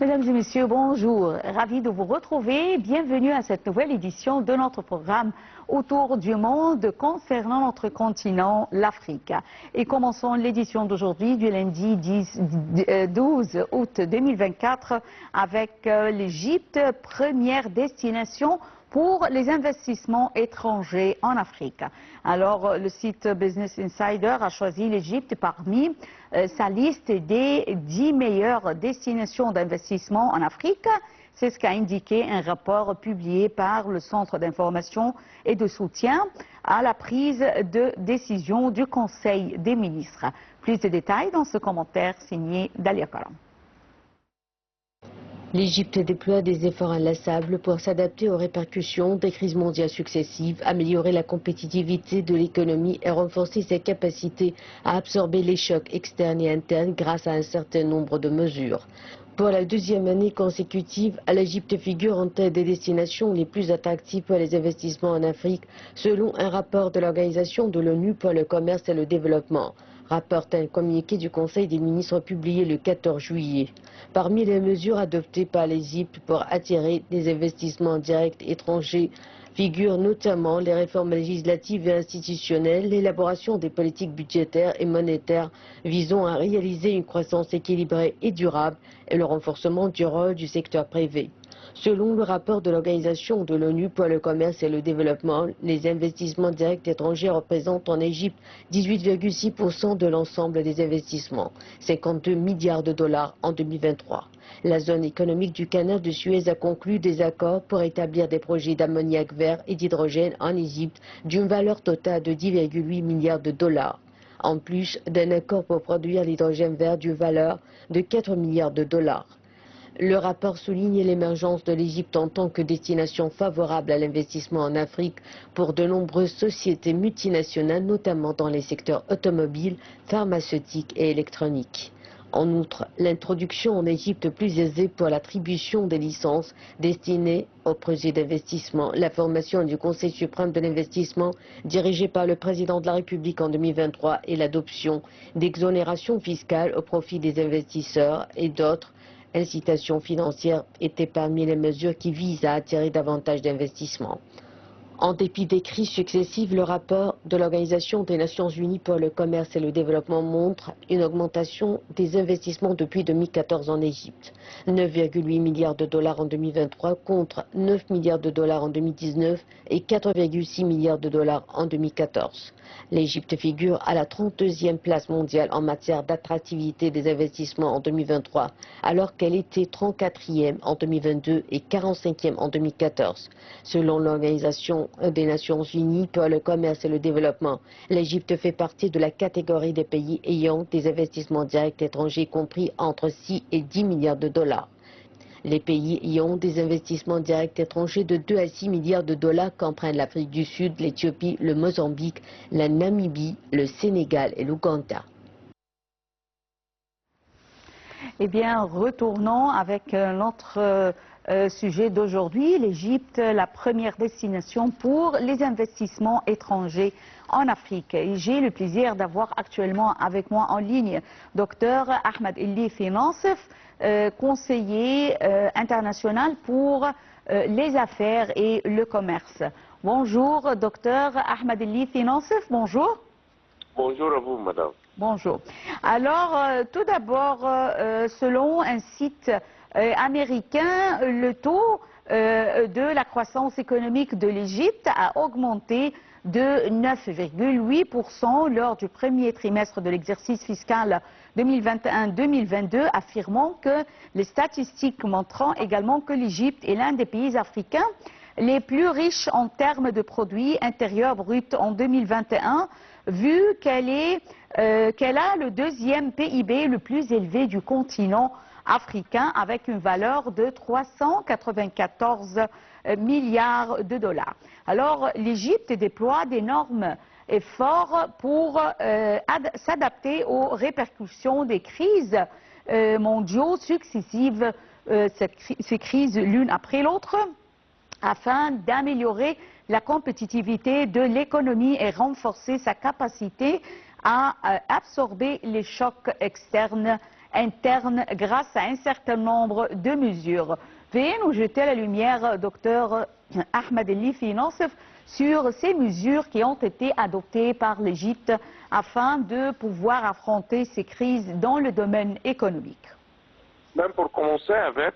Mesdames et messieurs, bonjour. Ravi de vous retrouver. Bienvenue à cette nouvelle édition de notre programme Autour du monde concernant notre continent, l'Afrique. Et commençons l'édition d'aujourd'hui du lundi 12 août 2024 avec l'Égypte, première destination pour les investissements étrangers en Afrique. Alors, le site Business Insider a choisi l'Égypte parmi sa liste des 10 meilleures destinations d'investissement en Afrique. C'est ce qu'a indiqué un rapport publié par le Centre d'information et de soutien à la prise de décision du Conseil des ministres. Plus de détails dans ce commentaire signé Dalia Karam. L'Égypte déploie des efforts inlassables pour s'adapter aux répercussions des crises mondiales successives, améliorer la compétitivité de l'économie et renforcer ses capacités à absorber les chocs externes et internes grâce à un certain nombre de mesures. Pour la deuxième année consécutive, l'Égypte figure en tête des destinations les plus attractives pour les investissements en Afrique, selon un rapport de l'Organisation de l'ONU pour le commerce et le développement. Rapporte un communiqué du Conseil des ministres publié le 14 juillet. Parmi les mesures adoptées par l'Égypte pour attirer des investissements directs étrangers figurent notamment les réformes législatives et institutionnelles, l'élaboration des politiques budgétaires et monétaires visant à réaliser une croissance équilibrée et durable et le renforcement du rôle du secteur privé. Selon le rapport de l'Organisation de l'ONU pour le commerce et le développement, les investissements directs étrangers représentent en Égypte 18,6% de l'ensemble des investissements, 52 milliards de dollars en 2023. La zone économique du canal de Suez a conclu des accords pour établir des projets d'ammoniac vert et d'hydrogène en Égypte d'une valeur totale de 10,8 milliards de dollars. En plus d'un accord pour produire l'hydrogène vert d'une valeur de 4 milliards de dollars. Le rapport souligne l'émergence de l'Égypte en tant que destination favorable à l'investissement en Afrique pour de nombreuses sociétés multinationales, notamment dans les secteurs automobiles, pharmaceutiques et électroniques. En outre, l'introduction en Égypte plus aisée pour l'attribution des licences destinées aux projets d'investissement, la formation du Conseil suprême de l'investissement dirigé par le président de la République en 2023 et l'adoption d'exonérations fiscales au profit des investisseurs et d'autres incitations financières étaient parmi les mesures qui visent à attirer davantage d'investissements. En dépit des crises successives, le rapport de l'Organisation des Nations Unies pour le commerce et le développement montre une augmentation des investissements depuis 2014 en Égypte. 9,8 milliards de dollars en 2023 contre 9 milliards de dollars en 2019 et 4,6 milliards de dollars en 2014. L'Égypte figure à la 32e place mondiale en matière d'attractivité des investissements en 2023, alors qu'elle était 34e en 2022 et 45e en 2014. Selon l'Organisation des Nations Unies pour le commerce et le développement, l'Égypte fait partie de la catégorie des pays ayant des investissements directs étrangers compris entre 6 et 10 milliards de dollars. Les pays ayant des investissements directs étrangers de 2 à 6 milliards de dollars comprennent l'Afrique du Sud, l'Éthiopie, le Mozambique, la Namibie, le Sénégal et l'Ouganda. Eh bien, retournons avec notre sujet d'aujourd'hui, l'Égypte, la première destination pour les investissements étrangers en Afrique. Et j'ai le plaisir d'avoir actuellement avec moi en ligne Dr Ahmed Elify Nassef, conseiller international pour les affaires et le commerce. Bonjour, Dr Ahmed Elify Nassef, bonjour. Bonjour à vous, madame. Bonjour. Alors, tout d'abord, selon un site américain, le taux de la croissance économique de l'Égypte a augmenté de 9,8% lors du premier trimestre de l'exercice fiscal 2021-2022, affirmant que les statistiques montrant également que l'Égypte est l'un des pays africains les plus riches en termes de produits intérieurs bruts en 2021, vu qu'elle a le deuxième PIB le plus élevé du continent africain avec une valeur de 394 milliards de dollars. Alors, l'Égypte déploie d'énormes efforts pour s'adapter aux répercussions des crises mondiales successives, ces crises l'une après l'autre, afin d'améliorer la compétitivité de l'économie et renforcer sa capacité à absorber les chocs externes, internes, grâce à un certain nombre de mesures. Veuillez nous jeter la lumière, docteur Ahmed El-Lifi Nassef, sur ces mesures qui ont été adoptées par l'Égypte afin de pouvoir affronter ces crises dans le domaine économique. Même pour commencer avec,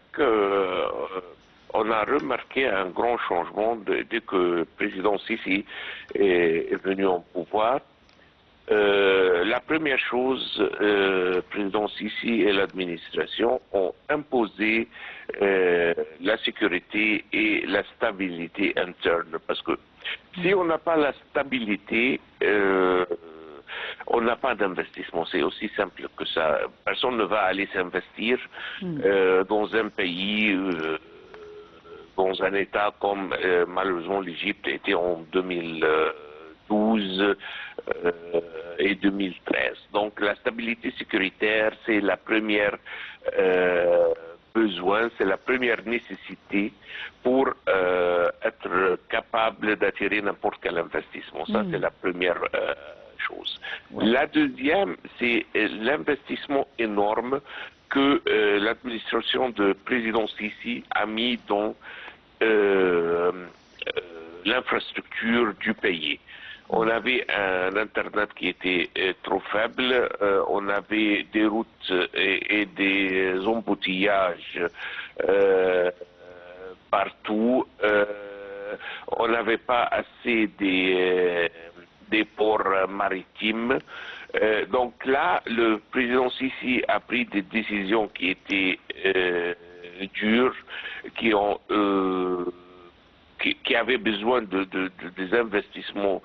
on a remarqué un grand changement dès que le président Sisi est venu en pouvoir. La première chose, le président Sisi et l'administration ont imposé la sécurité et la stabilité interne. Parce que si on n'a pas la stabilité, on n'a pas d'investissement. C'est aussi simple que ça. Personne ne va aller s'investir dans un pays, dans un État comme malheureusement l'Égypte était en 2012 et 2013. Donc la stabilité sécuritaire, c'est la première besoin, c'est la première nécessité pour être capable d'attirer n'importe quel investissement. Ça, c'est la première chose. Ouais. La deuxième, c'est l'investissement énorme que l'administration de président Sisi a mis dans l'infrastructure du pays. On avait un Internet qui était trop faible, on avait des routes et des embouteillages partout, on n'avait pas assez des ports maritimes. Donc là, le président Sisi a pris des décisions qui étaient dures, qui avaient besoin des investissements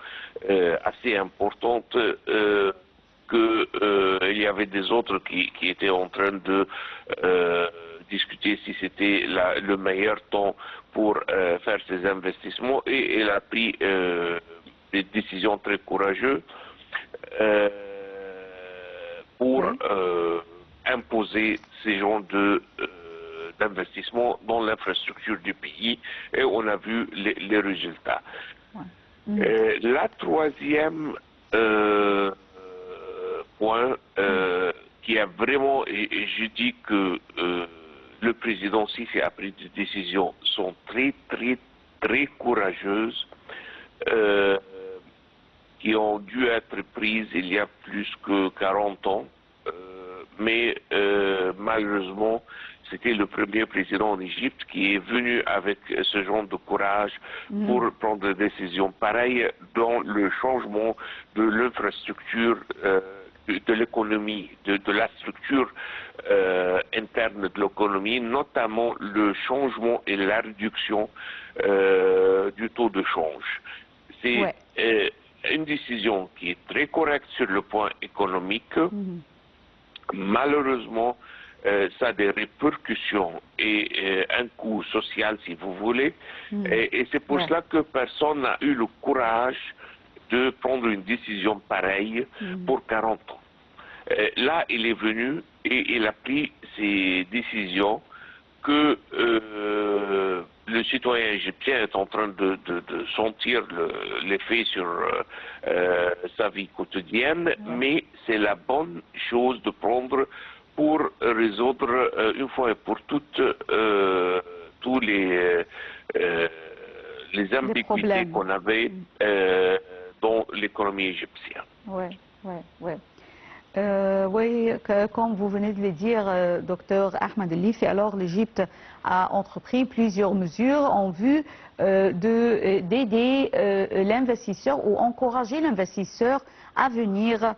assez importants, il y avait des autres qui étaient en train de discuter si c'était le meilleur temps pour faire ces investissements, et elle a pris des décisions très courageuses pour imposer ces genres d'investissement dans l'infrastructure du pays, et on a vu les résultats. La troisième point qui a vraiment, et je dis que le président Sisi a pris des décisions sont très courageuses, qui ont dû être prises il y a plus que 40 ans, mais malheureusement, c'était le premier président en Égypte qui est venu avec ce genre de courage pour prendre des décisions pareilles dans le changement de l'infrastructure, de l'économie, de la structure interne de l'économie, notamment le changement et la réduction du taux de change. C'est une décision qui est très correcte sur le point économique. Malheureusement, ça a des répercussions et un coût social, si vous voulez. Et c'est pour cela que personne n'a eu le courage de prendre une décision pareille pour 40 ans. Là, il est venu et il a pris ces décisions que le citoyen égyptien est en train de sentir l'effet sur sa vie quotidienne, mais c'est la bonne chose de prendre pour résoudre une fois et pour toutes tous les ambiguïtés qu'on avait dans l'économie égyptienne. Oui, comme vous venez de le dire, docteur Ahmed El-Lifi, alors l'Égypte a entrepris plusieurs mesures en vue d'aider l'investisseur ou encourager l'investisseur à venir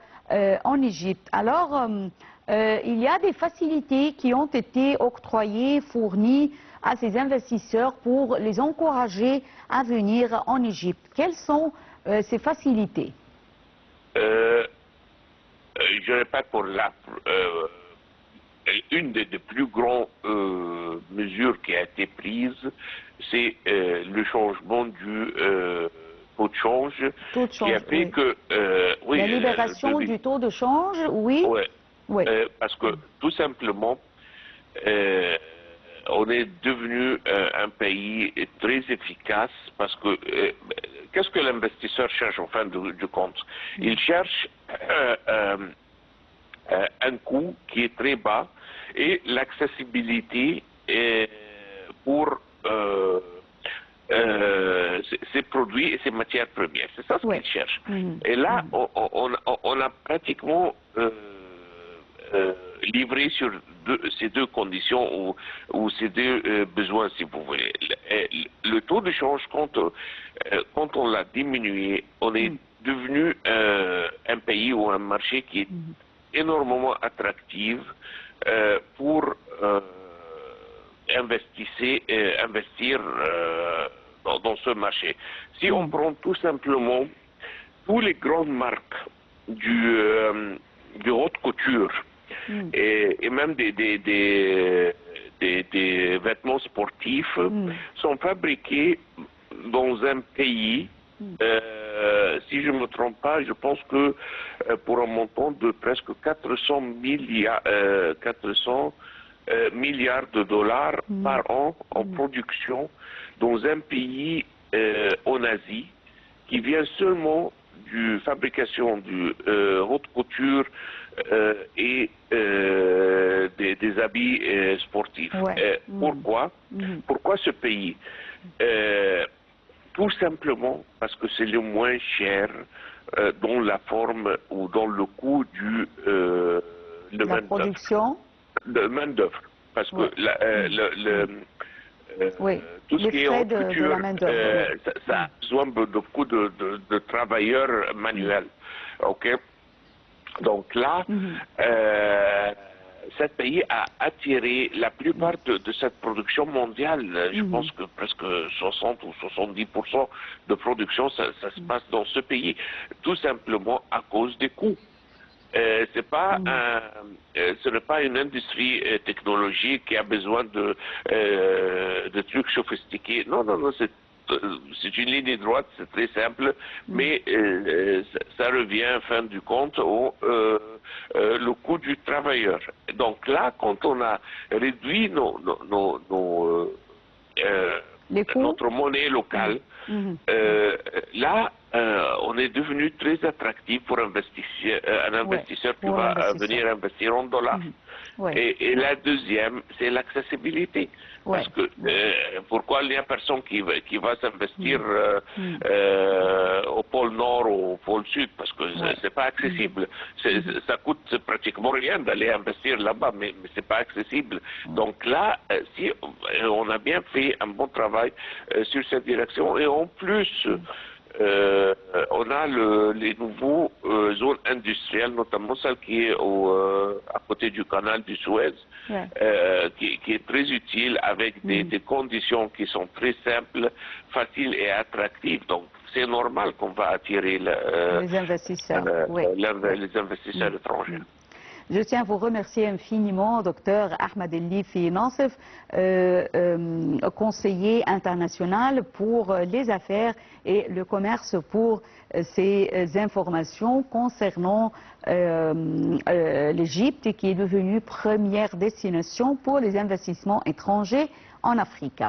en Égypte. Alors, il y a des facilités qui ont été octroyées, fournies à ces investisseurs pour les encourager à venir en Égypte. Quelles sont ces facilités? Je répète, pour une des plus grandes mesures qui a été prise, c'est le changement du taux de change, qui a fait que... la libération du taux de change, oui. Parce que tout simplement, on est devenu un pays très efficace, parce que qu'est-ce que l'investisseur cherche en fin du compte? Il cherche un coût qui est très bas et l'accessibilité pour ces produits et ces matières premières. C'est ça ce qu'il cherche. Et là, on a pratiquement livré sur ces deux conditions ou ces deux besoins, si vous voulez. Le taux de change, quand on l'a diminué, on est devenu un pays ou un marché qui est énormément attractif pour investir dans ce marché. Si on prend tout simplement toutes les grandes marques de haute couture et même des vêtements sportifs sont fabriqués dans un pays, si je ne me trompe pas, je pense que pour un montant de presque 400 milliards de dollars par an en production dans un pays en Asie qui vient seulement de fabrication de haute couture et des habits sportifs. Pourquoi? Pourquoi ce pays? Tout simplement parce que c'est le moins cher dans la forme ou dans le coût de production. De main-d'œuvre. Parce que tout ce qui est haute couture, ça a besoin de beaucoup de travailleurs manuels. OK? Donc là, ce pays a attiré la plupart de cette production mondiale. Je pense que presque 60 ou 70% de production, ça se passe dans ce pays, tout simplement à cause des coûts. Ce n'est pas une industrie technologique qui a besoin de trucs sophistiqués. Non, c'est une ligne droite, c'est très simple, mais ça revient en fin du compte au le coût du travailleur. Donc là, quand on a réduit notre monnaie locale, là, on est devenu très attractif pour un investisseur qui va venir investir en dollars. Et la deuxième, c'est l'accessibilité. Parce que pourquoi il n'y a personne qui va s'investir au pôle Nord ou au pôle Sud? Parce que c'est pas accessible. Ça coûte pratiquement rien d'aller investir là-bas, mais c'est pas accessible. Donc là, si on a bien fait un bon travail sur cette direction, et en plus, on a les nouveaux zones industrielles, notamment celle qui est à côté du canal du Suez, qui est très utile avec des conditions qui sont très simples, faciles et attractives. Donc c'est normal qu'on va attirer les investisseurs étrangers. Je tiens à vous remercier infiniment, docteur Ahmed El Lifi Nassef, conseiller international pour les affaires et le commerce, pour ces informations concernant l'Égypte, qui est devenue première destination pour les investissements étrangers en Afrique.